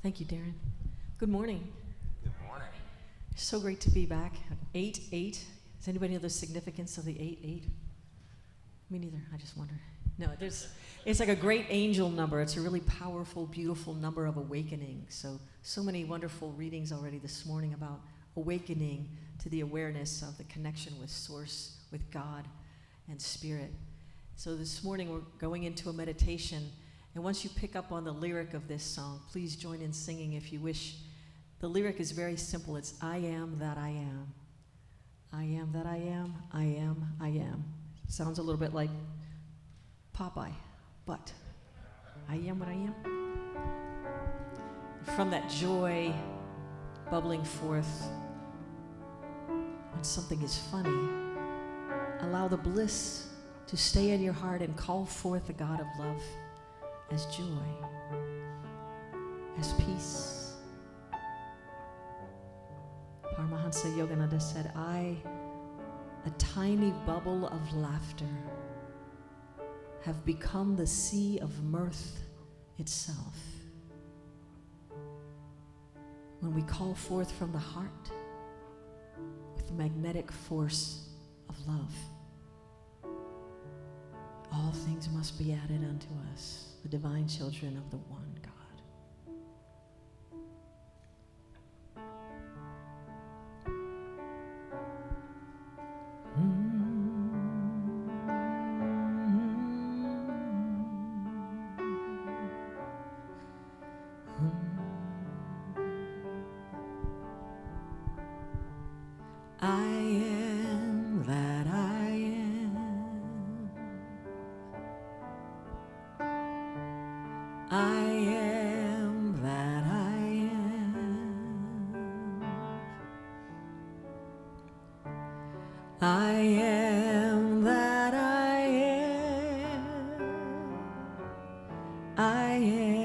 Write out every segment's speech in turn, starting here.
Thank you, Darren. Good morning. Good morning. So great to be back. 8-8. Does anybody know the significance of the 8-8? Me neither. I just wonder. No, it's like a great angel number. It's a really powerful, beautiful number of awakening. So many wonderful readings already this morning about awakening to the awareness of the connection with Source, with God and Spirit. So this morning we're going into a meditation. And once you pick up on the lyric of this song, please join in singing if you wish. The lyric is very simple. It's I am that I am. I am that I am. I am, I am. Sounds a little bit like Popeye, but I am what I am. From that joy bubbling forth, when something is funny, allow the bliss to stay in your heart and call forth the God of love as joy, as peace. Paramahansa Yogananda said, I, a tiny bubble of laughter, have become the sea of mirth itself. When we call forth from the heart with the magnetic force of love, all things must be added unto us, the divine children of the one God. I am that I am. I am that I am. I am that I am. I am.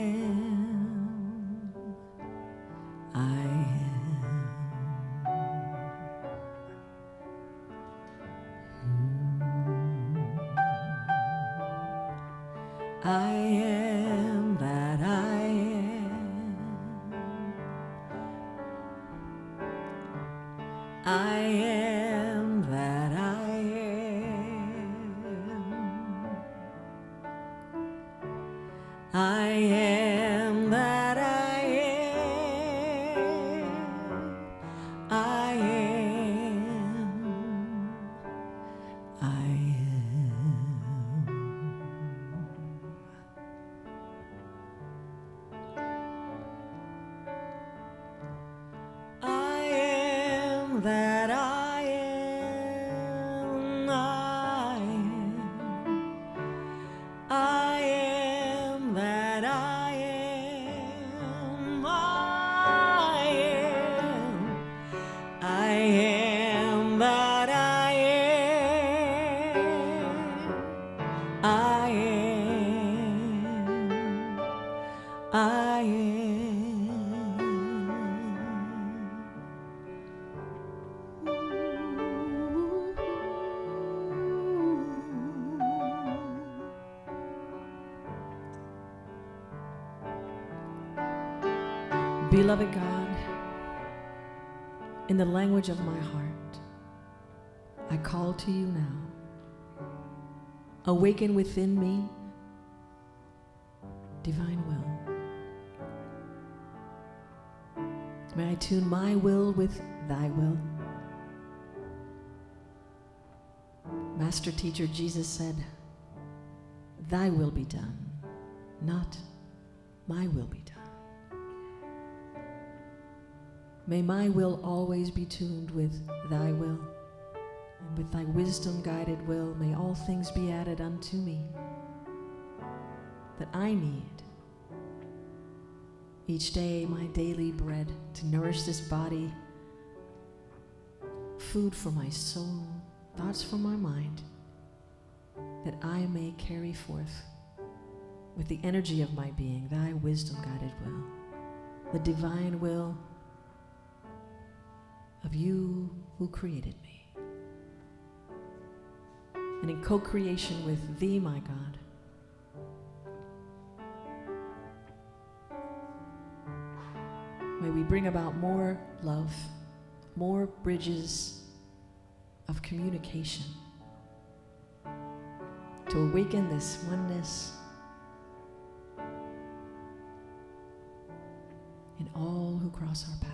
I am that I am. I am that I am. I am that I am. I am. I am. I am that I am. I am that I am. I am that I am. I am. I am. Beloved God, in the language of my heart, I call to you now. Awaken within me divine will. May I tune my will with thy will. Master Teacher Jesus said, thy will be done, not my will be done. May my will always be tuned with thy will, and with thy wisdom-guided will, may all things be added unto me that I need each day, my daily bread to nourish this body, food for my soul, thoughts for my mind, that I may carry forth with the energy of my being thy wisdom-guided will, the divine will of you who created me. And in co-creation with thee, my God, May we bring about more love, more bridges of communication to awaken this oneness in all who cross our path.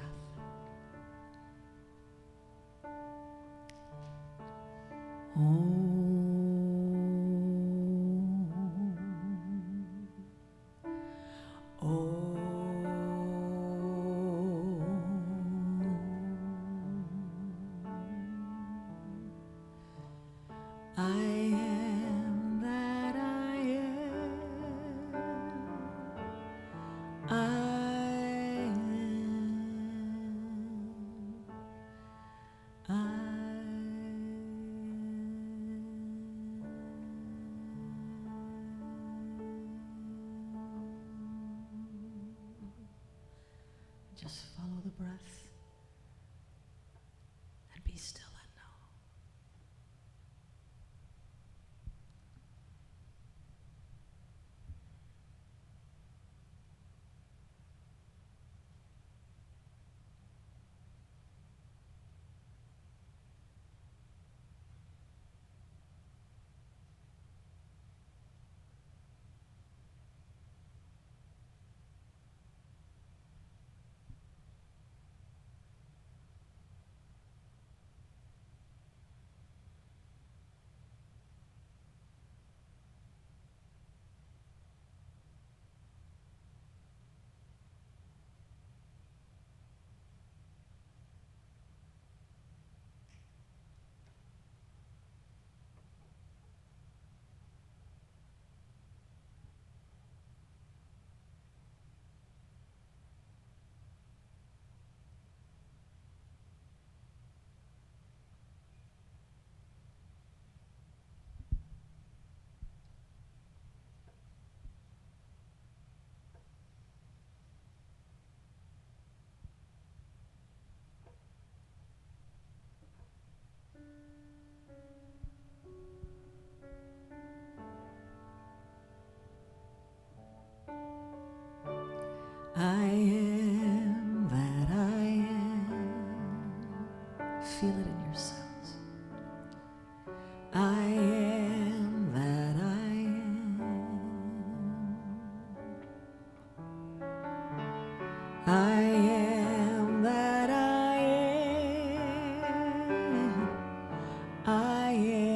I am that I am. I just follow the breath and be still and know. I am that I am. Feel it in your cells. I am that I am. I am that I am. I am.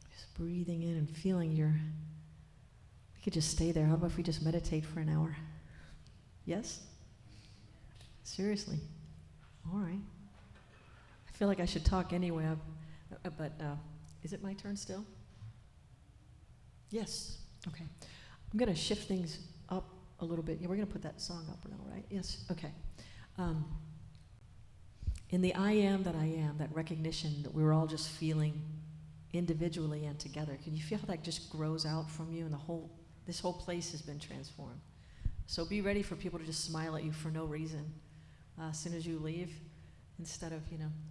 Just breathing in and feeling your, we could just stay there. How about if we just meditate for an hour? Yes? Seriously? All right. I feel like I should talk anyway, but is it my turn still? Yes. Okay. I'm going to shift things up a little bit. Yeah, we're going to put that song up now, right? Yes. Okay. In the I am that I am, that recognition that we're all just feeling individually and together, can you feel how that just grows out from you, and this whole place has been transformed? So be ready for people to just smile at you for no reason as soon as you leave. Instead of,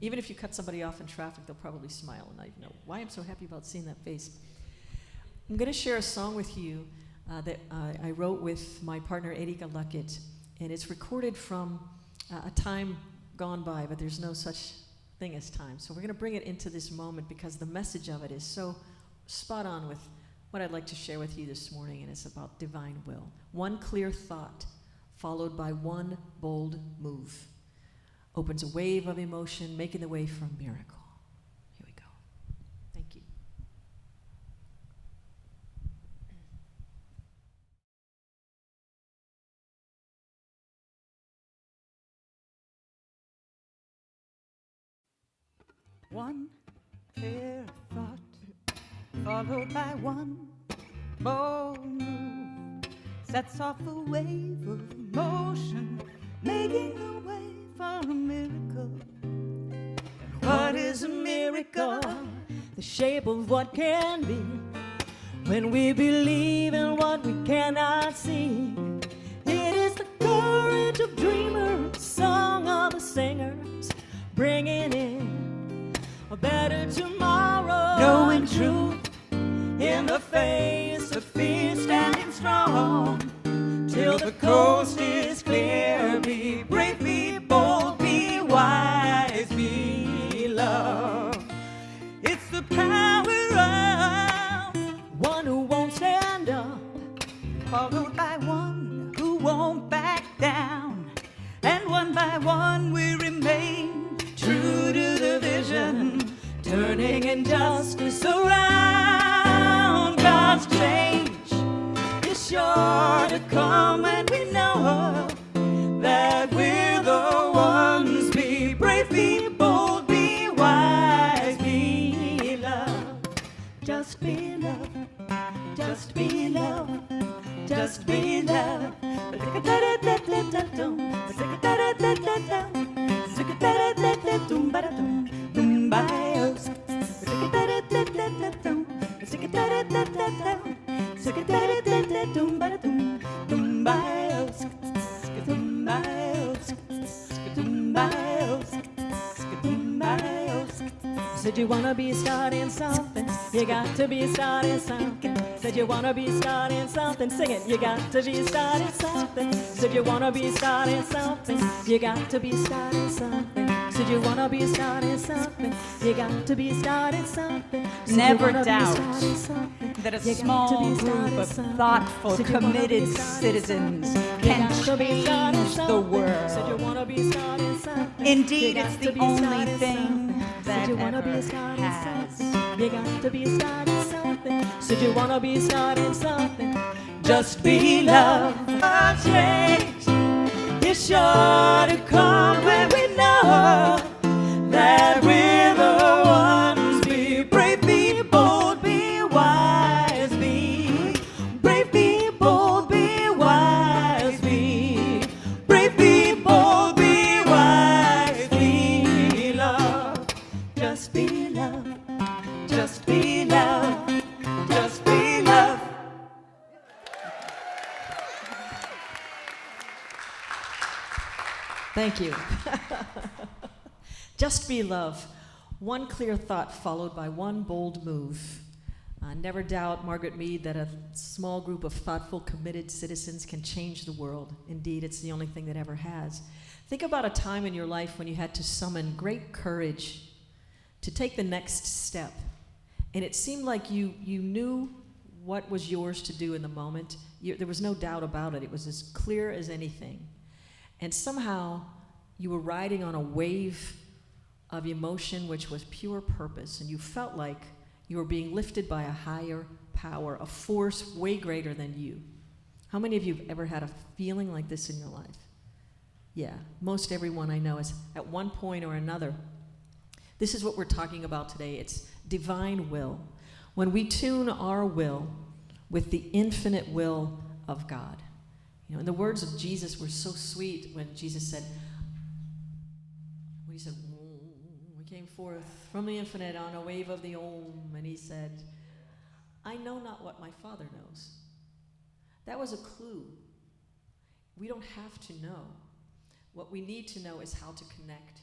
even if you cut somebody off in traffic, they'll probably smile and not even know why I'm so happy about seeing that face. I'm going to share a song with you that I wrote with my partner Erika Luckett, and it's recorded from a time gone by, but there's no such thing as time. So we're going to bring it into this moment because the message of it is so spot on with what I'd like to share with you this morning, and it's about divine will. One clear thought followed by one bold move opens a wave of emotion, making the way for a miracle. Here we go. Thank you. One clear thought, followed by one bold move, sets off a wave of emotion, making the way for a miracle. What is a miracle? The shape of what can be, when we believe in what we cannot see. It is the of dreamers, song of the singers, bringing in a better tomorrow. Knowing truth in the face of fear, standing strong till the coast is clear. Be brave, be bold, be wise, be love. It's the power of one who won't stand up, followed by one who won't back down. And one by one we remain true to the vision, turning injustice around. God's change is sure to come, and we know that we're the ones. Be brave, be bold, be wise, be love. Just be love, just be love, just be love. Said you wanna be starting something, you got to be starting something. Said you wanna be starting something, sing it, you got to be starting something. Said you wanna be starting something, you got to be starting something. Said you wanna be starting something, you got to be starting something. Said Never you wanna be doubt starting something, that a you got to small be group starting of something. thoughtful, Said you wanna be committed starting citizens something, can you got to be starting change the something. Said you world. wanna be starting something, Indeed, you it's got the to be only starting thing something. that Said you wanna be ever starting has. something, you got to be starting something. Said you wanna be starting something, Just be love. a change is sure to come when we know that we're the ones. Be brave, be bold, be wise, be brave, be bold, be wise, be brave, be bold, be wise, be love. Just be love, just be love, just be love. Thank you. Just be love. One clear thought followed by one bold move. Never doubt, Margaret Mead, that a small group of thoughtful, committed citizens can change the world. Indeed, it's the only thing that ever has. Think about a time in your life when you had to summon great courage to take the next step. And it seemed like you knew what was yours to do in the moment. There was no doubt about it. It was as clear as anything. And somehow you were riding on a wave of emotion which was pure purpose, and you felt like you were being lifted by a higher power, a force way greater than you. How many of you have ever had a feeling like this in your life? Yeah, most everyone I know is at one point or another. This is what we're talking about today. It's divine will. When we tune our will with the infinite will of God. You know, and the words of Jesus were so sweet when Jesus said, when he said, we came forth from the infinite on a wave of the Om, and he said, I know not what my Father knows. That was a clue. We don't have to know. What we need to know is how to connect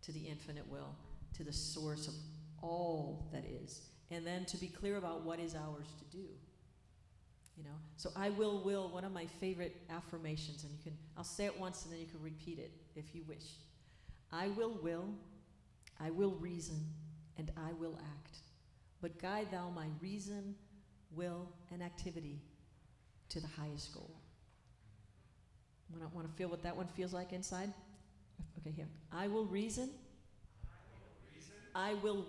to the infinite will, to the source of all that is, and then to be clear about what is ours to do. You know, so I will, one of my favorite affirmations, and I'll say it once and then you can repeat it if you wish. I will, I will reason, and I will act. But guide thou my reason, will, and activity to the highest goal. Want to feel what that one feels like inside? Okay, here. I will reason, I will,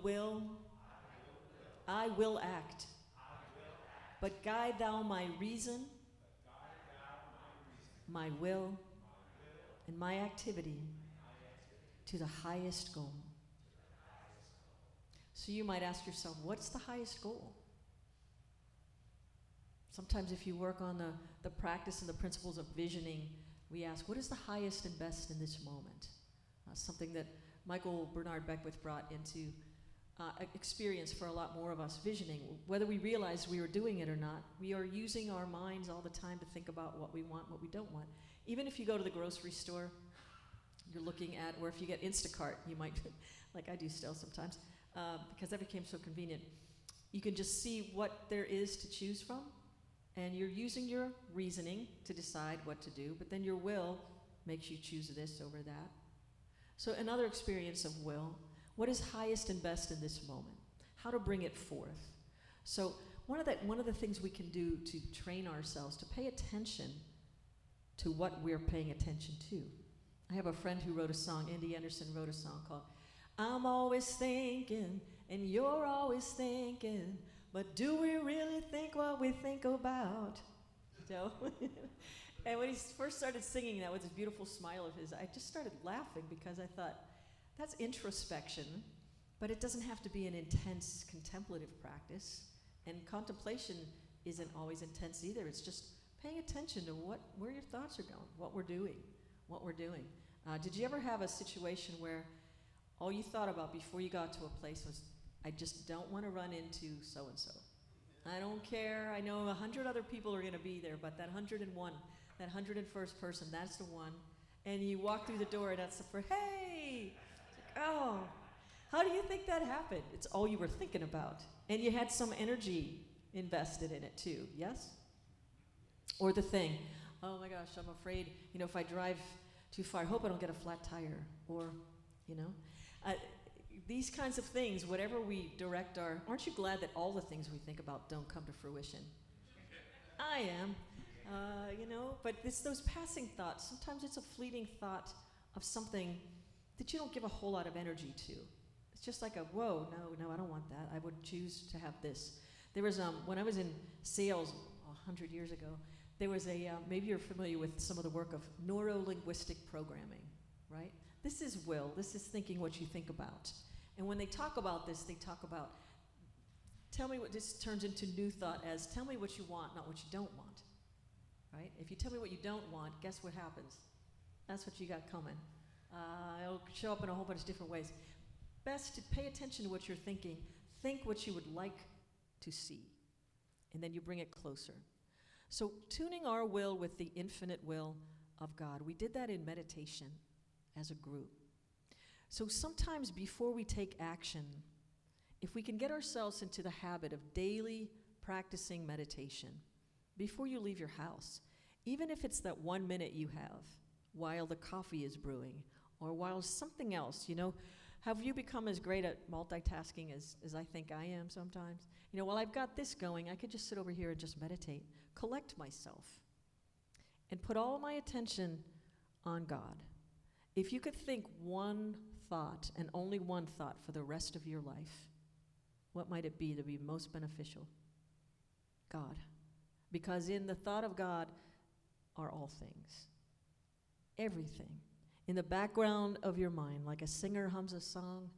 I will act. But guide thou my reason, my will, and my activity to the highest goal. So you might ask yourself, what's the highest goal? Sometimes if you work on the practice and the principles of visioning, we ask, what is the highest and best in this moment? Something that Michael Bernard Beckwith brought into experience for a lot more of us, visioning. Whether we realized we were doing it or not, we are using our minds all the time to think about what we want, what we don't want. Even if you go to the grocery store, you're looking at, or if you get Instacart, you might, like I do still sometimes, because that became so convenient. You can just see what there is to choose from, and you're using your reasoning to decide what to do, but then your will makes you choose this over that. So another experience of will. What is highest and best in this moment? How to bring it forth. So one of the things we can do to train ourselves to pay attention to what we're paying attention to. I have a friend who wrote a song, Andy Anderson wrote a song called I'm Always Thinking and You're Always Thinking, but do we really think what we think about? So, and when he first started singing that with this beautiful smile of his, I just started laughing because I thought, that's introspection, but it doesn't have to be an intense contemplative practice. And contemplation isn't always intense either. It's just paying attention to where your thoughts are going, what we're doing. Did you ever have a situation where all you thought about before you got to a place was, I just don't want to run into so-and-so. I don't care. I know 100 other people are going to be there, but that 101, that 101st person, that's the one. And you walk through the door, and that's the first, hey! Oh, how do you think that happened? It's all you were thinking about. And you had some energy invested in it too, yes? Or the thing, oh my gosh, I'm afraid, if I drive too far, I hope I don't get a flat tire. Or, these kinds of things, whatever we direct aren't you glad that all the things we think about don't come to fruition? I am, but it's those passing thoughts. Sometimes it's a fleeting thought of something that you don't give a whole lot of energy to. It's just like whoa, no, I don't want that. I would choose to have this. There was, when I was in sales 100 years ago, there was maybe you're familiar with some of the work of neuro-linguistic programming, right? This is will, this is thinking what you think about. And when they talk about this, they talk about, tell me what this turns into new thought as, tell me what you want, not what you don't want, right? If you tell me what you don't want, guess what happens? That's what you got coming. It'll show up in a whole bunch of different ways. Best to pay attention to what you're thinking. Think what you would like to see, and then you bring it closer. So tuning our will with the infinite will of God. We did that in meditation as a group. So sometimes before we take action, if we can get ourselves into the habit of daily practicing meditation, before you leave your house, even if it's that 1 minute you have while the coffee is brewing, or while something else, have you become as great at multitasking as I think I am sometimes? While I've got this going, I could just sit over here and just meditate, collect myself, and put all my attention on God. If you could think one thought, and only one thought for the rest of your life, what might it be to be most beneficial? God. Because in the thought of God are all things. Everything. In the background of your mind, like a singer hums a song,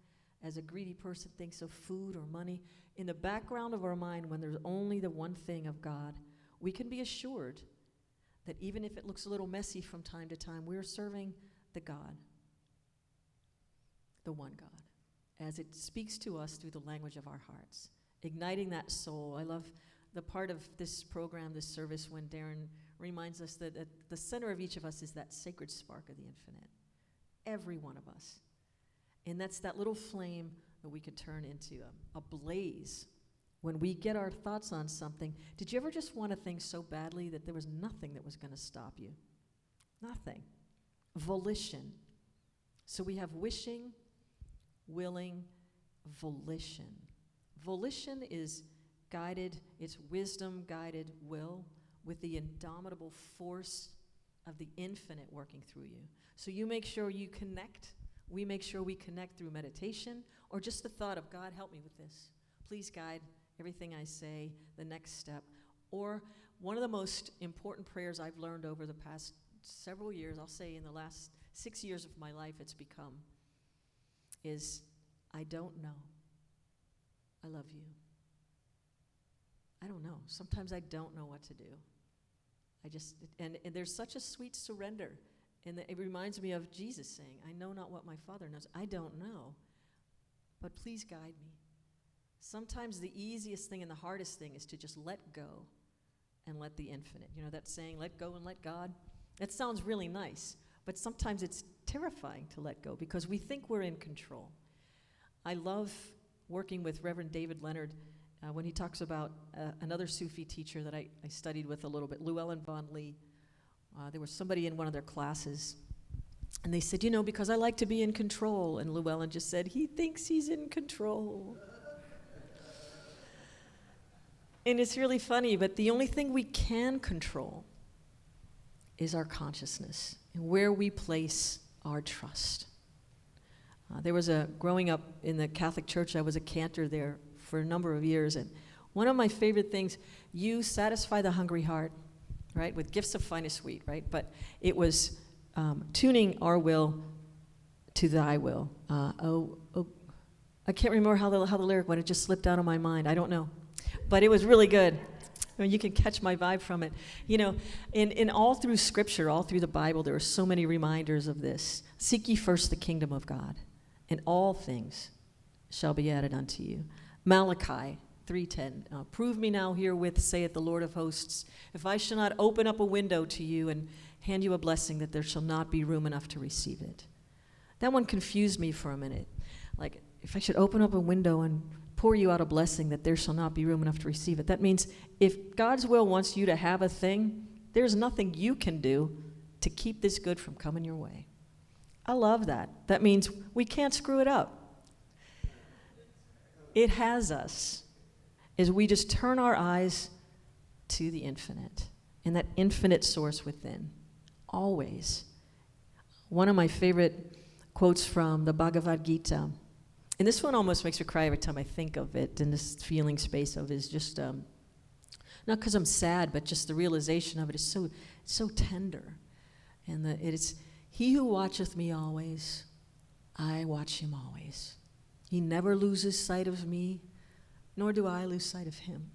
as a greedy person thinks of food or money, in the background of our mind, when there's only the one thing of God, we can be assured that even if it looks a little messy from time to time, we're serving the God, the one God, as it speaks to us through the language of our hearts, igniting that soul. I love the part of this program, this service, when Darren reminds us that at the center of each of us is that sacred spark of the infinite. Every one of us. And that's that little flame that we could turn into a blaze when we get our thoughts on something. Did you ever just want a thing so badly that there was nothing that was going to stop you? Nothing. Volition. So we have wishing, willing, volition. Volition is guided, it's wisdom-guided will with the indomitable force of the infinite working through you. So you make sure you connect. We make sure we connect through meditation or just the thought of, God, help me with this. Please guide everything I say, the next step. Or one of the most important prayers I've learned over the past several years, I'll say in the last 6 years of my life it's become, is, I don't know. I love you. I don't know. Sometimes I don't know what to do. And there's such a sweet surrender. And it reminds me of Jesus saying, I know not what my Father knows. I don't know. But please guide me. Sometimes the easiest thing and the hardest thing is to just let go and let the infinite. You know that saying, let go and let God? That sounds really nice, but sometimes it's terrifying to let go because we think we're in control. I love working with Reverend David Leonard when he talks about another Sufi teacher that I studied with a little bit, Llewellyn Von Lee. There was somebody in one of their classes, and they said, you know, because I like to be in control. And Llewellyn just said, he thinks he's in control. And it's really funny, but the only thing we can control is our consciousness and where we place our trust. There was growing up in the Catholic Church, I was a cantor there for a number of years, and one of my favorite things, you satisfy the hungry heart, right, with gifts of finest wheat, right? But it was tuning our will to thy will. I can't remember how the lyric went. It just slipped out of my mind. I don't know. But it was really good. I mean, you can catch my vibe from it. You know, in all through Scripture, all through the Bible, there are so many reminders of this. Seek ye first the kingdom of God, and all things shall be added unto you. Malachi 3:10, prove me now herewith, saith the Lord of hosts, if I shall not open up a window to you and hand you a blessing, that there shall not be room enough to receive it. That one confused me for a minute. Like, if I should open up a window and pour you out a blessing, that there shall not be room enough to receive it. That means if God's will wants you to have a thing, there's nothing you can do to keep this good from coming your way. I love that. That means we can't screw it up. It has us as we just turn our eyes to the infinite and that infinite source within, always. One of my favorite quotes from the Bhagavad Gita, and this one almost makes me cry every time I think of it, in this feeling space of it is just, not because I'm sad, but just the realization of it is so tender. And it is, he who watcheth me always, I watch him always. He never loses sight of me, nor do I lose sight of him,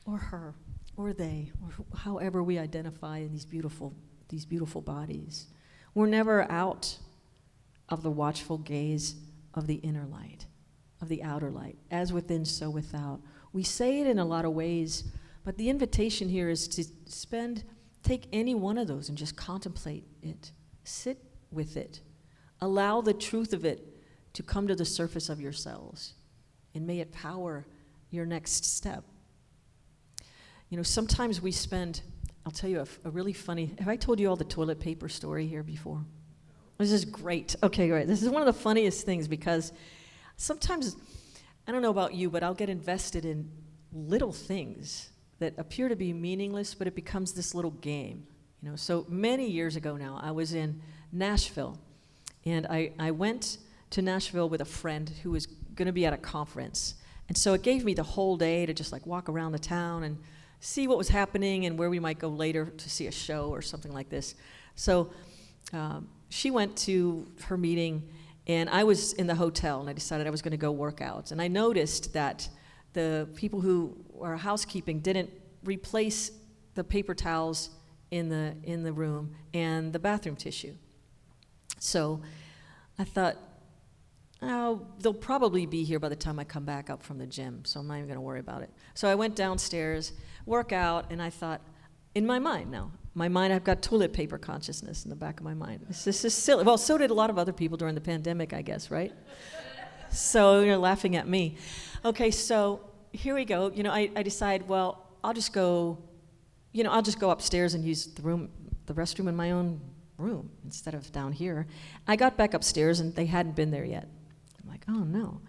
or her, or they, or however we identify in these beautiful bodies. We're never out of the watchful gaze of the inner light, of the outer light, as within, so without. We say it in a lot of ways, but the invitation here is to take any one of those and just contemplate it. Sit with it. Allow the truth of it to come to the surface of yourselves, and may it power your next step. You know, sometimes we spend, I'll tell you a really funny, have I told you all the toilet paper story here before? This is great. Okay, great. This is one of the funniest things because sometimes, I don't know about you, but I'll get invested in little things that appear to be meaningless, but it becomes this little game. You know, so many years ago now, I was in Nashville, and I went to Nashville with a friend who was going to be at a conference. And so it gave me the whole day to just like walk around the town and see what was happening and where we might go later to see a show or something like this. So she went to her meeting, and I was in the hotel, and I decided I was going to go work out. And I noticed that the people who are housekeeping didn't replace the paper towels in the room and the bathroom tissue. So I thought, oh, they'll probably be here by the time I come back up from the gym, so I'm not even going to worry about it. So I went downstairs, work out, and I thought, in my mind now, I've got toilet paper consciousness in the back of my mind. This is silly. Well, so did a lot of other people during the pandemic, I guess, right? So you're laughing at me. Okay, so here we go. You know, I decide, well, I'll just go upstairs and use the restroom in my own room instead of down here. I got back upstairs, and they hadn't been there yet. I'm like, oh, no.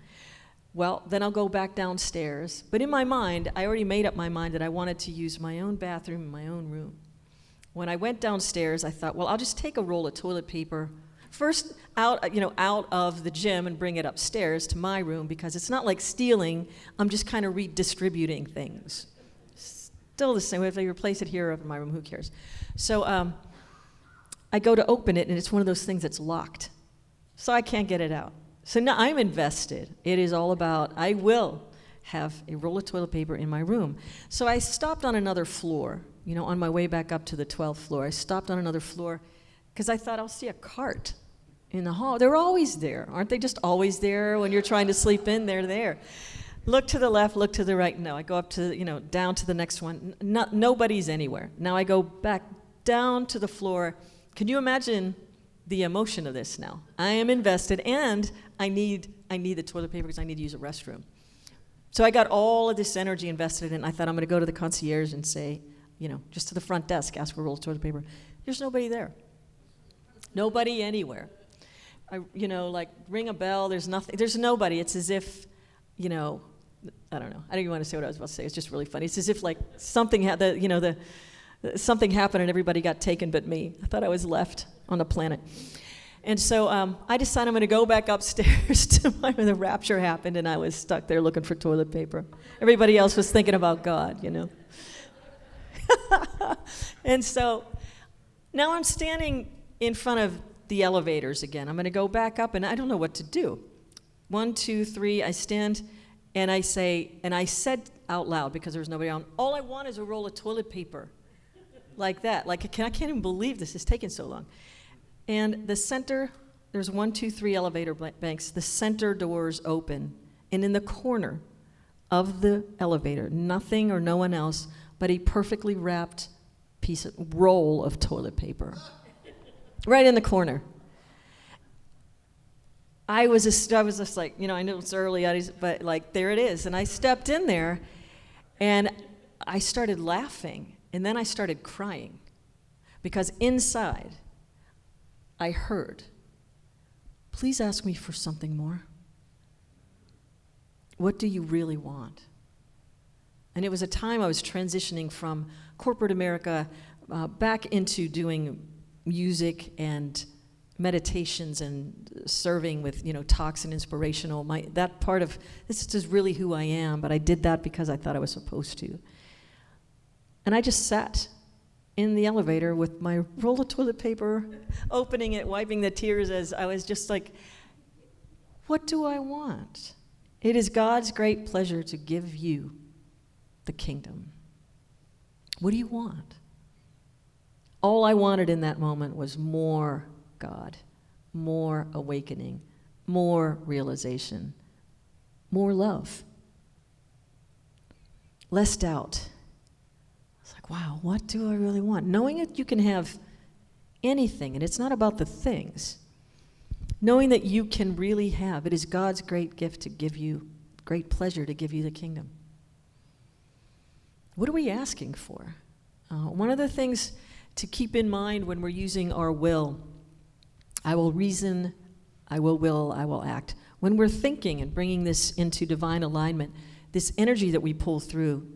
Well, then I'll go back downstairs. But in my mind, I already made up my mind that I wanted to use my own bathroom in my own room. When I went downstairs, I thought, well, I'll just take a roll of toilet paper first out of the gym and bring it upstairs to my room, because it's not like stealing. I'm just kind of redistributing things. Still the same. If they replace it here or in my room, who cares? So I go to open it, and it's one of those things that's locked. So I can't get it out. So now I'm invested. It is all about, I will have a roll of toilet paper in my room. So I stopped on another floor, on my way back up to the 12th floor. I stopped on another floor because I thought I'll see a cart in the hall. They're always there. Aren't they just always there when you're trying to sleep in? They're there. look to the left, look to the right. No, I go up to, down to the next one. Nobody's anywhere. Now I go back down to the floor. Can you imagine the emotion of this now? I am invested, and I need the toilet paper because I need to use a restroom. So I got all of this energy invested in it. I thought I'm going to go to the concierge and say, just to the front desk, ask for a roll of toilet paper. There's nobody there. Nobody anywhere. I ring a bell. There's nothing. There's nobody. It's as if, I don't know. I don't even want to say what I was about to say. It's just really funny. It's as if something something happened and everybody got taken but me. I thought I was left on the planet. And so I decided I'm going to go back upstairs to where the rapture happened, and I was stuck there looking for toilet paper. Everybody else was thinking about God, And so now I'm standing in front of the elevators again. I'm going to go back up, and I don't know what to do. 1, 2, 3, I stand, and I said out loud, because there was nobody on, all I want is a roll of toilet paper. Like that. I can't even believe this is taking so long. And the center, there's 1, 2, 3 elevator banks. The center doors open, and in the corner of the elevator, nothing or no one else but a perfectly wrapped roll of toilet paper, right in the corner. I was just like, I know it's early, but there it is. And I stepped in there, and I started laughing, and then I started crying, because inside I heard, please ask me for something more. What do you really want? And it was a time I was transitioning from corporate America back into doing music and meditations and serving with, talks and inspirational. That part of this is really who I am, but I did that because I thought I was supposed to. And I just sat in the elevator with my roll of toilet paper, opening it, wiping the tears as I was just like, what do I want? It is God's great pleasure to give you the kingdom. What do you want? All I wanted in that moment was more God, more awakening, more realization, more love, less doubt. It's like, wow, what do I really want? Knowing that you can have anything, and it's not about the things. Knowing that you can really have, it is God's great gift to give you, great pleasure to give you the kingdom. What are we asking for? One of the things to keep in mind when we're using our will, I will reason, I will act. When we're thinking and bringing this into divine alignment, this energy that we pull through,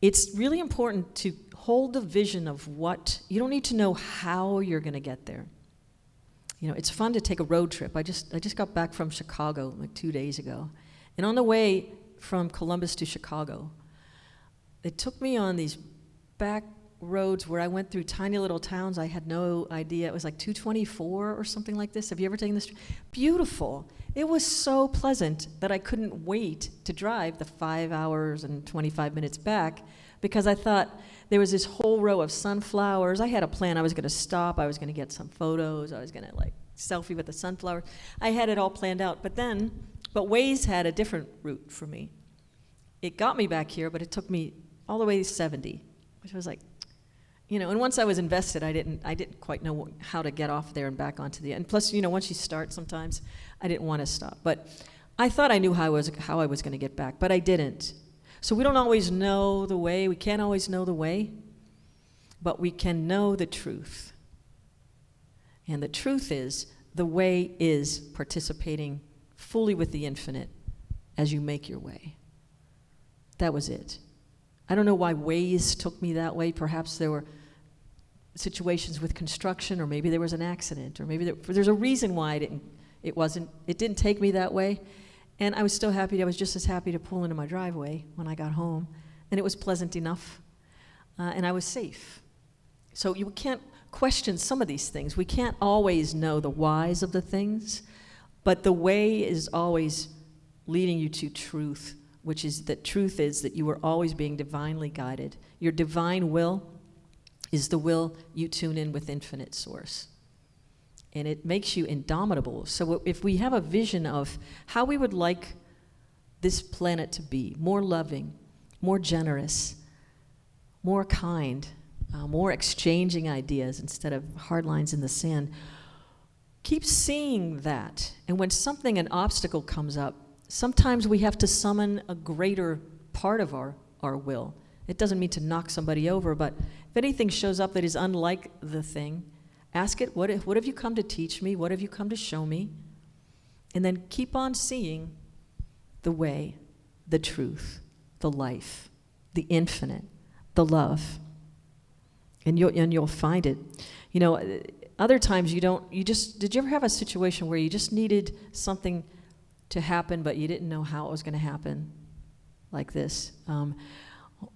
it's really important to hold the vision of what, you don't need to know how you're going to get there. It's fun to take a road trip. I just got back from Chicago 2 days ago. And on the way from Columbus to Chicago, it took me on these back roads where I went through tiny little towns. I had no idea. It was like 224 or something like this. Have you ever taken this? Beautiful. It was so pleasant that I couldn't wait to drive the 5 hours and 25 minutes back, because I thought there was this whole row of sunflowers. I had a plan. I was going to stop. I was going to get some photos. I was going to selfie with the sunflowers. I had it all planned out. But Waze had a different route for me. It got me back here, but it took me all the way to 70, which was like, and once I was invested, I didn't quite know how to get off there and back onto the end. Plus, once you start, sometimes I didn't want to stop. But I thought I knew how I was going to get back, but I didn't. So we don't always know the way. We can't always know the way, but we can know the truth. And the truth is, the way is participating fully with the infinite as you make your way. That was it. I don't know why Waze took me that way. Perhaps there were situations with construction, or maybe there was an accident, or maybe there's a reason why it didn't take me that way. And I was still happy. I was just as happy to pull into my driveway when I got home, and it was pleasant enough, and I was safe. So you can't question some of these things. We can't always know the whys of the things, but the way is always leading you to truth, which is that truth is that you are always being divinely guided. Your divine will is the will you tune in with infinite source. And it makes you indomitable. So if we have a vision of how we would like this planet to be? More loving, more generous, more kind, more exchanging ideas instead of hard lines in the sand. Keep seeing that. And when an obstacle comes up, sometimes we have to summon a greater part of our will. It doesn't mean to knock somebody over, but if anything shows up that is unlike the thing, ask it, what have you come to teach me? What have you come to show me? And then keep on seeing the way, the truth, the life, the infinite, the love. And you'll find it. You know, other times did you ever have a situation where you just needed something to happen, but you didn't know how it was going to happen? Like this.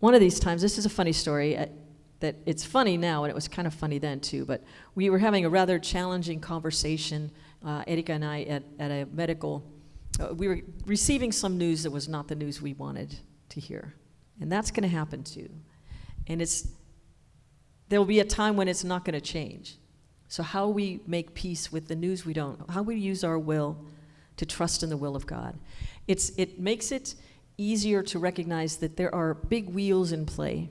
One of these times, this is a funny story, that it's funny now, and it was kind of funny then too, but we were having a rather challenging conversation, Erika and I, at a medical, we were receiving some news that was not the news we wanted to hear. And that's going to happen too. And there will be a time when it's not going to change. So how we make peace with the news we don't, how we use our will to trust in the will of God. It makes it easier to recognize that there are big wheels in play,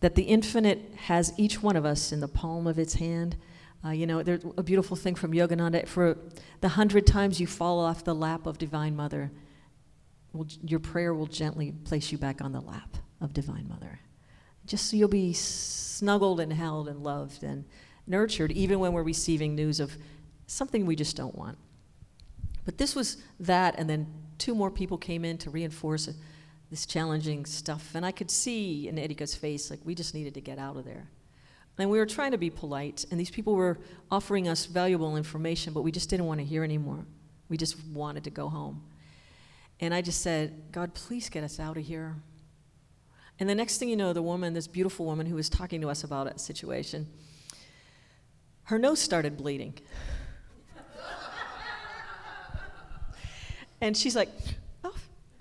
that the infinite has each one of us in the palm of its hand. There's a beautiful thing from Yogananda, for the 100 times you fall off the lap of Divine Mother, your prayer will gently place you back on the lap of Divine Mother. Just so you'll be snuggled and held and loved and nurtured, even when we're receiving news of something we just don't want. But this was that, and then 2 more people came in to reinforce this challenging stuff. And I could see in Erika's face, like, we just needed to get out of there. And we were trying to be polite, and these people were offering us valuable information, but we just didn't want to hear anymore. We just wanted to go home. And I just said, God, please get us out of here. And the next thing you know, the woman, this beautiful woman who was talking to us about a situation, her nose started bleeding. And she's like,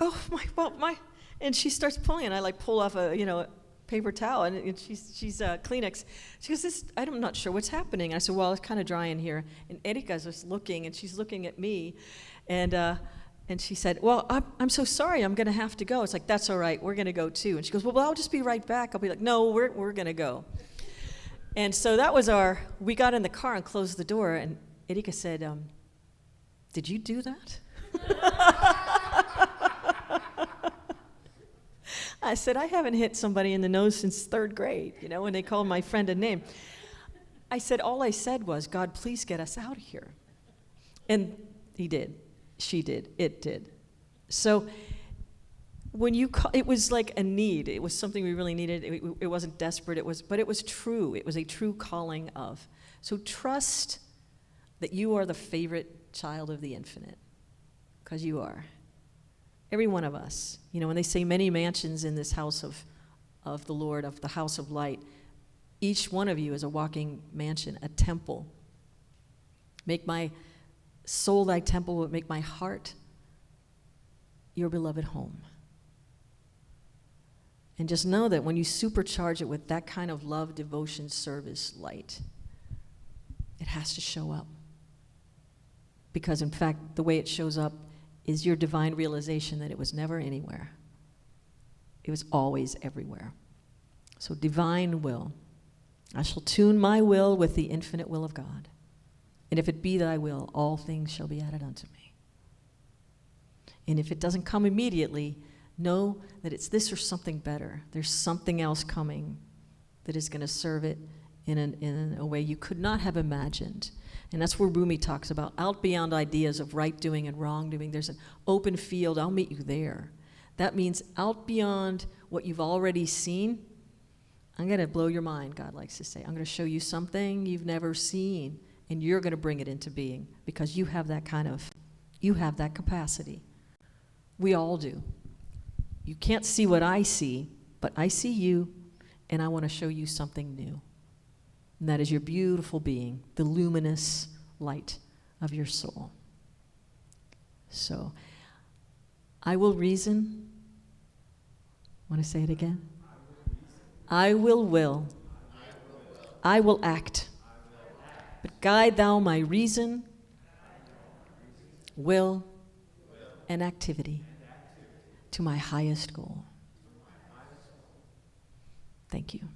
my, and she starts pulling, and I pull off a paper towel, and she's Kleenex. She goes, I'm not sure what's happening. And I said, well, it's kind of dry in here. And Erika's just looking, and she's looking at me, and she said, well, I'm so sorry, I'm going to have to go. It's like, that's all right, we're going to go too. And she goes, well, I'll just be right back. I'll be like, no, we're going to go. And so that was we got in the car and closed the door, and Erika said, did you do that? I said, I haven't hit somebody in the nose since 3rd grade, when they called my friend a name. I said, all I said was, God, please get us out of here. And he did. She did. It did. So when it was like a need. It was something we really needed. It wasn't desperate. But it was true. It was a true calling of. So trust that you are the favorite child of the infinite, because you are. Every one of us. When they say many mansions in this house of the Lord, of the house of light, each one of you is a walking mansion, a temple. Make my soul thy temple, but make my heart your beloved home. And just know that when you supercharge it with that kind of love, devotion, service, light, it has to show up. Because in fact, the way it shows up is your divine realization that it was never anywhere. It was always everywhere. So divine will. I shall tune my will with the infinite will of God. And if it be thy will, all things shall be added unto me. And if it doesn't come immediately, know that it's this or something better. There's something else coming that is going to serve it in a way you could not have imagined. And that's where Rumi talks about out beyond ideas of right doing and wrong doing. There's an open field. I'll meet you there. That means out beyond what you've already seen. I'm going to blow your mind, God likes to say. I'm going to show you something you've never seen, and you're going to bring it into being because you have that capacity. We all do. You can't see what I see, but I see you, and I want to show you something new. And that is your beautiful being, the luminous light of your soul. So, I will reason. Want to say it again? I will. I will act. But guide thou my reason, will, and activity. to my highest goal. Thank you.